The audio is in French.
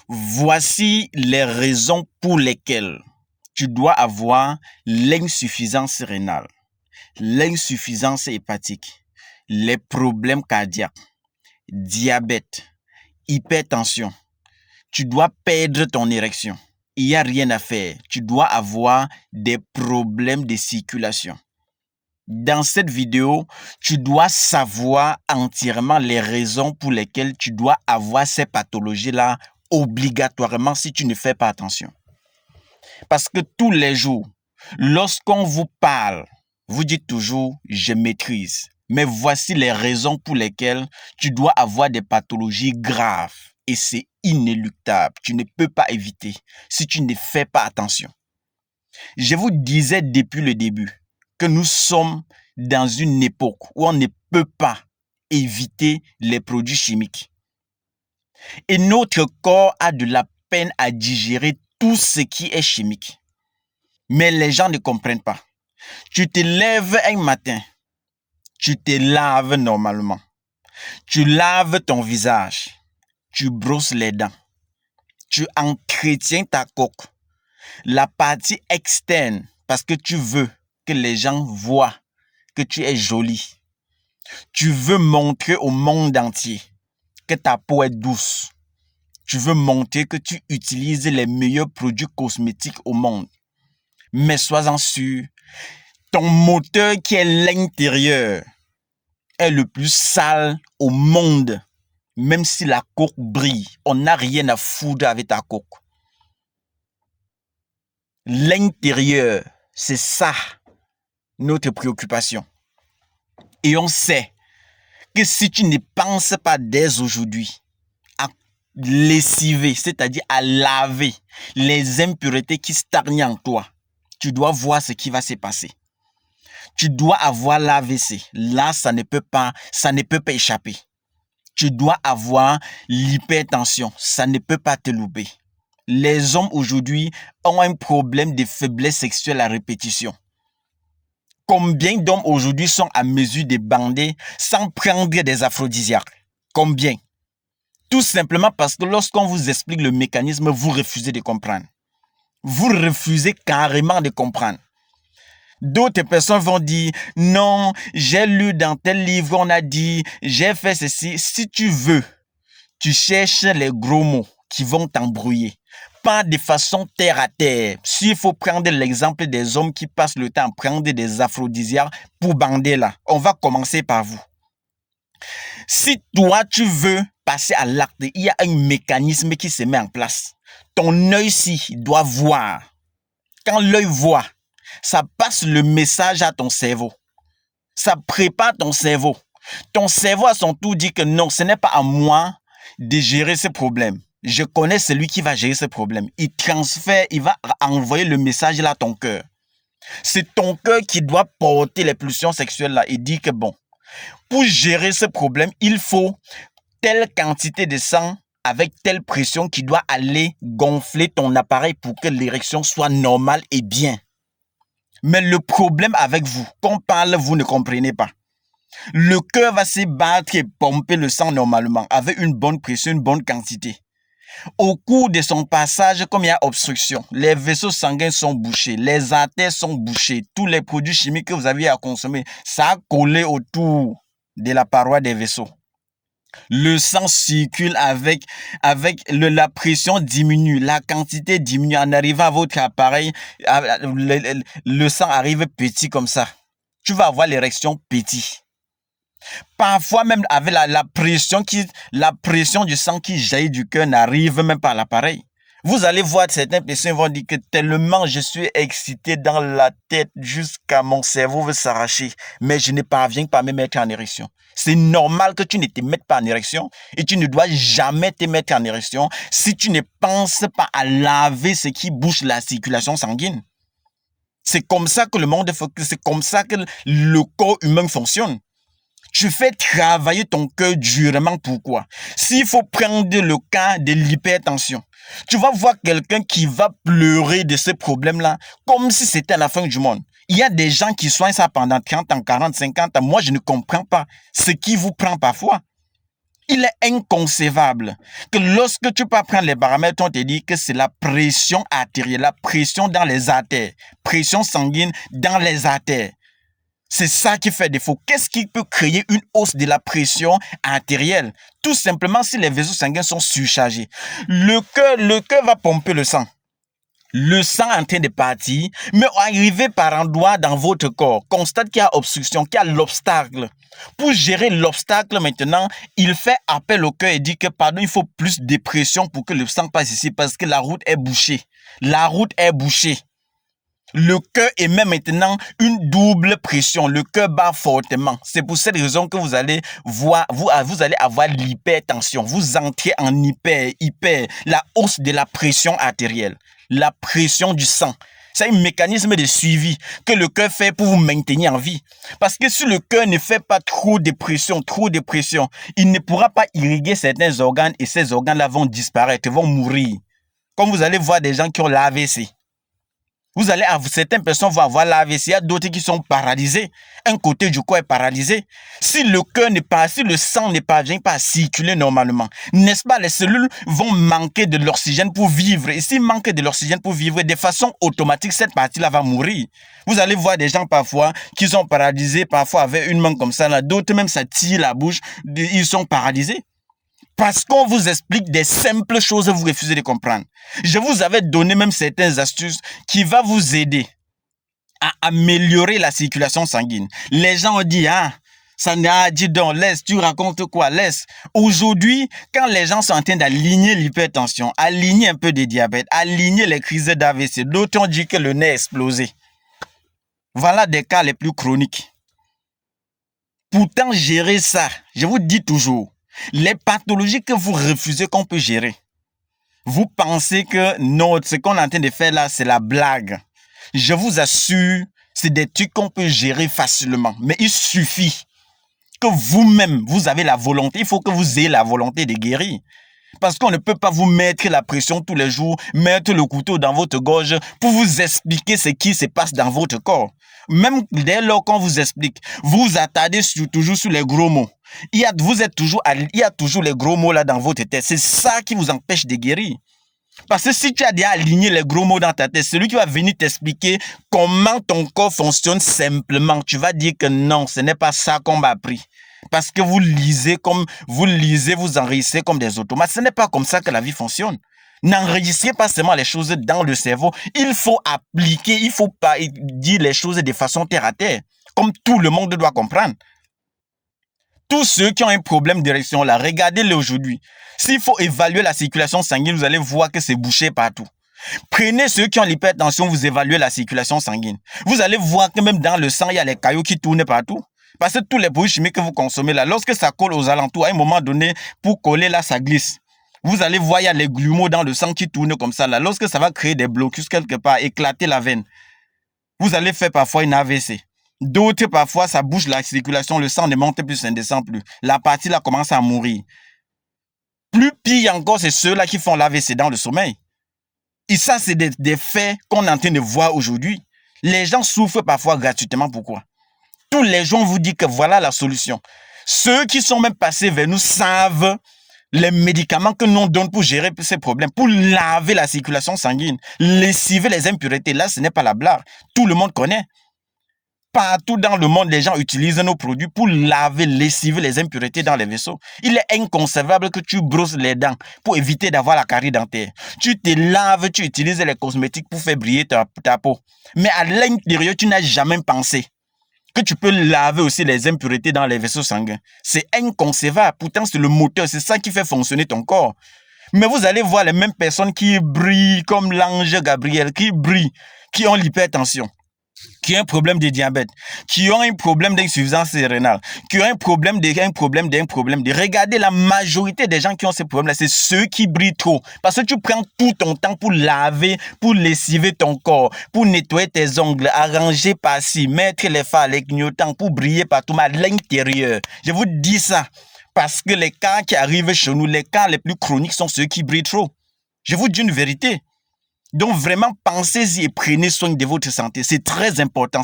Voici les raisons pour lesquelles tu dois avoir l'insuffisance rénale, l'insuffisance hépatique, les problèmes cardiaques, diabète, hypertension. Tu dois perdre ton érection. Il n'y a rien à faire. Tu dois avoir des problèmes de circulation. Dans cette vidéo, tu dois savoir entièrement les raisons pour lesquelles tu dois avoir ces pathologies-là obligatoirement si tu ne fais pas attention. Parce que tous les jours, lorsqu'on vous parle, vous dites toujours « je maîtrise ». Mais voici les raisons pour lesquelles tu dois avoir des pathologies graves. Et c'est inéluctable. Tu ne peux pas éviter si tu ne fais pas attention. Je vous disais depuis le début que nous sommes dans une époque où on ne peut pas éviter les produits chimiques. Et notre corps a de la peine à digérer tout ce qui est chimique. Mais les gens ne comprennent pas. Tu te lèves un matin, tu te laves normalement. Tu laves ton visage, tu brosses les dents, tu entretiens ta coque. La partie externe, parce que tu veux que les gens voient que tu es jolie. Tu veux montrer au monde entier que ta peau est douce. Tu veux montrer que tu utilises les meilleurs produits cosmétiques au monde. Mais sois-en sûr, ton moteur qui est l'intérieur est le plus sale au monde. Même si la coque brille, on n'a rien à foutre avec ta coque. L'intérieur, c'est ça notre préoccupation. Et on sait que si tu ne penses pas dès aujourd'hui à lessiver, c'est-à-dire à laver les impuretés qui stagnent en toi, tu dois voir ce qui va se passer. Tu dois avoir l'AVC. Là, ça ne peut pas échapper. Tu dois avoir l'hypertension. Ça ne peut pas te louper. Les hommes aujourd'hui ont un problème de faiblesse sexuelle à répétition. Combien d'hommes aujourd'hui sont à mesure de bander sans prendre des aphrodisiaques? Combien? Tout simplement parce que lorsqu'on vous explique le mécanisme, vous refusez de comprendre. Vous refusez carrément de comprendre. D'autres personnes vont dire, non, j'ai lu dans tel livre, on a dit, j'ai fait ceci. Si tu veux, tu cherches les gros mots qui vont t'embrouiller. Pas de façon terre à terre. S'il faut prendre l'exemple des hommes qui passent le temps à prendre des aphrodisiaques pour bander là, on va commencer par vous. Si toi, tu veux passer à l'acte, il y a un mécanisme qui se met en place. Ton œil-ci doit voir. Quand l'œil voit, ça passe le message à ton cerveau. Ça prépare ton cerveau. Ton cerveau à son tour dit que non, ce n'est pas à moi de gérer ce problème. Je connais celui qui va gérer ce problème. Il transfère, il va envoyer le message là à ton cœur. C'est ton cœur qui doit porter les pulsions sexuelles là et dire que bon, pour gérer ce problème, il faut telle quantité de sang avec telle pression qui doit aller gonfler ton appareil pour que l'érection soit normale et bien. Mais le problème avec vous, qu'on parle, vous ne comprenez pas. Le cœur va se battre et pomper le sang normalement avec une bonne pression, une bonne quantité. Au cours de son passage, comme il y a obstruction, les vaisseaux sanguins sont bouchés, les artères sont bouchées, tous les produits chimiques que vous aviez à consommer, ça a collé autour de la paroi des vaisseaux. Le sang circule avec la pression diminue, la quantité diminue. En arrivant à votre appareil, le sang arrive petit comme ça. Tu vas avoir l'érection petit. Parfois même avec la pression du sang qui jaillit du cœur n'arrive même pas à l'appareil. Vous allez voir certaines personnes vont dire que tellement je suis excité dans la tête jusqu'à mon cerveau veut s'arracher, mais je ne parviens pas à me mettre en érection. C'est normal que tu ne te mettes pas en érection et tu ne dois jamais te mettre en érection si tu ne penses pas à laver ce qui bouche la circulation sanguine. C'est comme ça que le monde fonctionne, c'est comme ça que le corps humain fonctionne. Tu fais travailler ton cœur durement. Pourquoi? S'il faut prendre le cas de l'hypertension, tu vas voir quelqu'un qui va pleurer de ce problème-là comme si c'était la fin du monde. Il y a des gens qui soignent ça pendant 30 ans, 40, 50 ans. Moi, je ne comprends pas ce qui vous prend parfois. Il est inconcevable que lorsque tu peux prendre les paramètres, on te dit que c'est la pression artérielle, la pression dans les artères, pression sanguine dans les artères. C'est ça qui fait défaut. Qu'est-ce qui peut créer une hausse de la pression artérielle? Tout simplement si les vaisseaux sanguins sont surchargés. Le cœur va pomper le sang. Le sang est en train de partir, mais arrivé par endroit dans votre corps, constate qu'il y a obstruction, qu'il y a l'obstacle. Pour gérer l'obstacle maintenant, il fait appel au cœur et dit que pardon, il faut plus de pression pour que le sang passe ici parce que la route est bouchée. La route est bouchée. Le cœur émet maintenant une double pression. Le cœur bat fortement. C'est pour cette raison que vous allez avoir l'hypertension. Vous entrez en hyper, la hausse de la pression artérielle. La pression du sang. C'est un mécanisme de suivi que le cœur fait pour vous maintenir en vie. Parce que si le cœur ne fait pas trop de pression, il ne pourra pas irriguer certains organes et ces organes-là vont disparaître, vont mourir. Comme vous allez voir des gens qui ont l'AVC. Certaines personnes vont avoir l'AVC, il y a d'autres qui sont paralysés. Un côté du corps est paralysé. Si le cœur n'est pas, si le sang ne parvient pas à circuler normalement, n'est-ce pas, les cellules vont manquer de l'oxygène pour vivre. Et s'il manque de l'oxygène pour vivre, de façon automatique, cette partie-là va mourir. Vous allez voir des gens parfois qui sont paralysés, parfois avec une main comme ça, là. D'autres même ça tire la bouche, ils sont paralysés. Parce qu'on vous explique des simples choses, vous refusez de comprendre. Je vous avais donné même certaines astuces qui vont vous aider à améliorer la circulation sanguine. Les gens ont dit, ça n'a dit donc, laisse, tu racontes quoi, laisse. Aujourd'hui, quand les gens sont en train d'aligner l'hypertension, aligner un peu de diabète, aligner les crises d'AVC, d'autres ont dit que le nez est explosé. Voilà des cas les plus chroniques. Pourtant, gérer ça, je vous dis toujours, les pathologies que vous refusez qu'on peut gérer, vous pensez que non, ce qu'on est en train de faire là, c'est la blague. Je vous assure, c'est des trucs qu'on peut gérer facilement. Mais il suffit que vous-même, vous avez la volonté. Il faut que vous ayez la volonté de guérir. Parce qu'on ne peut pas vous mettre la pression tous les jours, mettre le couteau dans votre gorge pour vous expliquer ce qui se passe dans votre corps. Même dès lors qu'on vous explique, vous attardez toujours sur les gros mots. Il y a toujours les gros mots là dans votre tête. C'est ça qui vous empêche de guérir. Parce que si tu as déjà aligné les gros mots dans ta tête, celui qui va venir t'expliquer comment ton corps fonctionne simplement, tu vas dire que non, ce n'est pas ça qu'on m'a appris. Parce que vous lisez, vous enregistrez comme des automates. Ce n'est pas comme ça que la vie fonctionne. N'enregistrez pas seulement les choses dans le cerveau. Il faut appliquer, il ne faut pas dire les choses de façon terre à terre, comme tout le monde doit comprendre. Tous ceux qui ont un problème d'érection là, regardez-le aujourd'hui. S'il faut évaluer la circulation sanguine, vous allez voir que c'est bouché partout. Prenez ceux qui ont l'hypertension, vous évaluez la circulation sanguine. Vous allez voir que même dans le sang, il y a les caillots qui tournent partout. Parce que tous les produits chimiques que vous consommez là, lorsque ça colle aux alentours, à un moment donné, pour coller là, ça glisse. Vous allez voir, il y a les grumeaux dans le sang qui tournent comme ça là. Lorsque ça va créer des blocus quelque part, éclater la veine, vous allez faire parfois une AVC. D'autres, parfois, ça bouge la circulation, le sang ne monte plus, ça ne descend plus. La partie là commence à mourir. Plus pire encore, c'est ceux-là qui font l'AVC dans le sommeil. Et ça, c'est des faits qu'on est en train de voir aujourd'hui. Les gens souffrent parfois gratuitement. Pourquoi? Tous les gens vous disent que voilà la solution. Ceux qui sont même passés vers nous savent les médicaments que nous donnons pour gérer ces problèmes, pour laver la circulation sanguine, lessiver les impuretés. Là, ce n'est pas la blague. Tout le monde connaît. Partout dans le monde, les gens utilisent nos produits pour laver, lessiver les impuretés dans les vaisseaux. Il est inconcevable que tu brosses les dents pour éviter d'avoir la carie dentaire. Tu te laves, tu utilises les cosmétiques pour faire briller ta peau. Mais à l'intérieur, tu n'as jamais pensé que tu peux laver aussi les impuretés dans les vaisseaux sanguins. C'est inconcevable. Pourtant, c'est le moteur, c'est ça qui fait fonctionner ton corps. Mais vous allez voir les mêmes personnes qui brillent comme l'ange Gabriel, qui brillent, qui ont l'hypertension, qui ont un problème de diabète, qui ont un problème d'insuffisance rénale, qui ont un problème. Regardez la majorité des gens qui ont ces problèmes-là, c'est ceux qui brillent trop. Parce que tu prends tout ton temps pour laver, pour lessiver ton corps, pour nettoyer tes ongles, arranger par-ci, mettre les fards, les clignotants, pour briller partout, mais à l'intérieur. Je vous dis ça parce que les cas qui arrivent chez nous, les cas les plus chroniques sont ceux qui brillent trop. Je vous dis une vérité. Donc vraiment, pensez-y et prenez soin de votre santé. C'est très important.